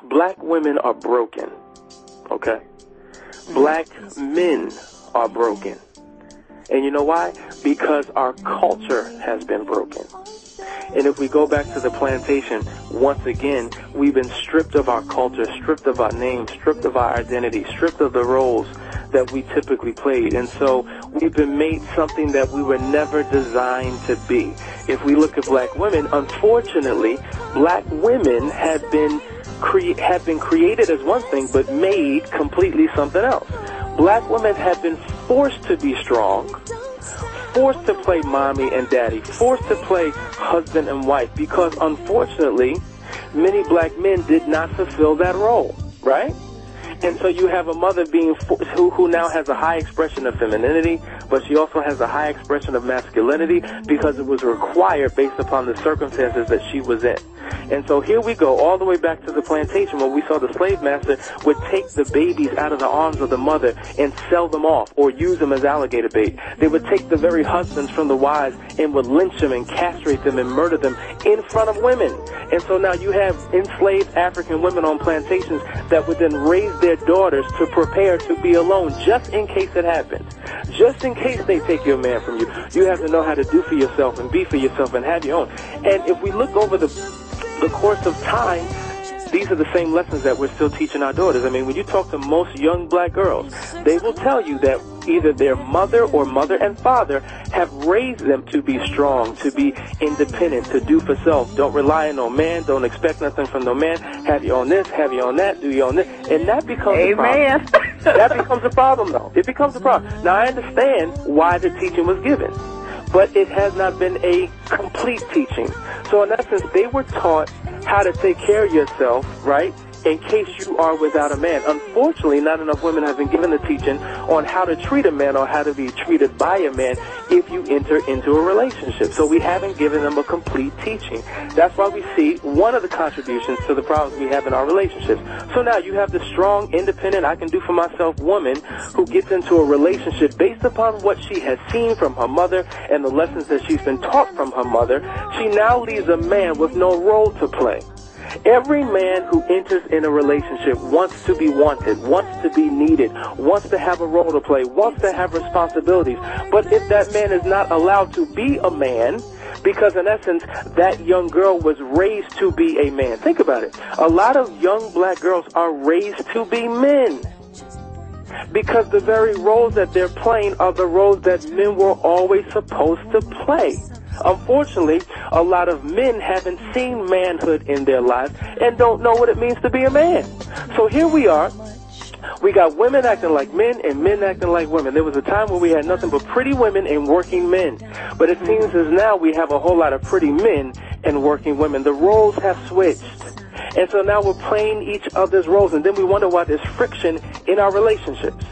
Black women are broken, okay? Black men are broken. And you know why? Because our culture has been broken. And if we go back to the plantation, once again, we've been stripped of our culture, stripped of our name, stripped of our identity, stripped of the roles that we typically played. And so we've been made something that we were never designed to be. If we look at black women, unfortunately, black women have been created as one thing, but made completely something else. Black women have been forced to be strong, forced to play mommy and daddy, forced to play husband and wife, because unfortunately, many black men did not fulfill that role, right? And so you have a mother who now has a high expression of femininity, but she also has a high expression of masculinity because it was required based upon the circumstances that she was in. And so here we go all the way back to the plantation where we saw the slave master would take the babies out of the arms of the mother and sell them off or use them as alligator bait. They would take the very husbands from the wives and would lynch them and castrate them and murder them in front of women. And so now you have enslaved African women on plantations that would then raise their daughters to prepare to be alone just in case it happens. Just in case they take your man from you. You have to know how to do for yourself and be for yourself and have your own. And if we look over the course of time, these are the same lessons that we're still teaching our daughters. I mean, when you talk to most young black girls, they will tell you that either their mother or mother and father have raised them to be strong, to be independent, to do for self. Don't rely on no man. Don't expect nothing from no man. Have you on this, have you on that, do you on this. And that becomes a problem. That becomes a problem, though. It becomes a problem. Now, I understand why the teaching was given, but it has not been a complete teaching. So in essence, they were taught how to take care of yourself, right, in case you are without a man. Unfortunately, not enough women have been given the teaching on how to treat a man or how to be treated by a man if you enter into a relationship. So we haven't given them a complete teaching. That's why we see one of the contributions to the problems we have in our relationships. So now you have the strong, independent, I can do for myself woman who gets into a relationship based upon what she has seen from her mother and the lessons that she's been taught from her mother. She now leaves a man with no role to play. Every man who enters in a relationship wants to be wanted, wants to be needed, wants to have a role to play, wants to have responsibilities. But if that man is not allowed to be a man, because in essence, that young girl was raised to be a man. Think about it. A lot of young black girls are raised to be men, because the very roles that they're playing are the roles that men were always supposed to play. Unfortunately, a lot of men haven't seen manhood in their lives and don't know what it means to be a man. So here we are. We got women acting like men and men acting like women. There was a time when we had nothing but pretty women and working men. But it seems as now we have a whole lot of pretty men and working women. The roles have switched. And so now we're playing each other's roles. And then we wonder why there's friction in our relationships.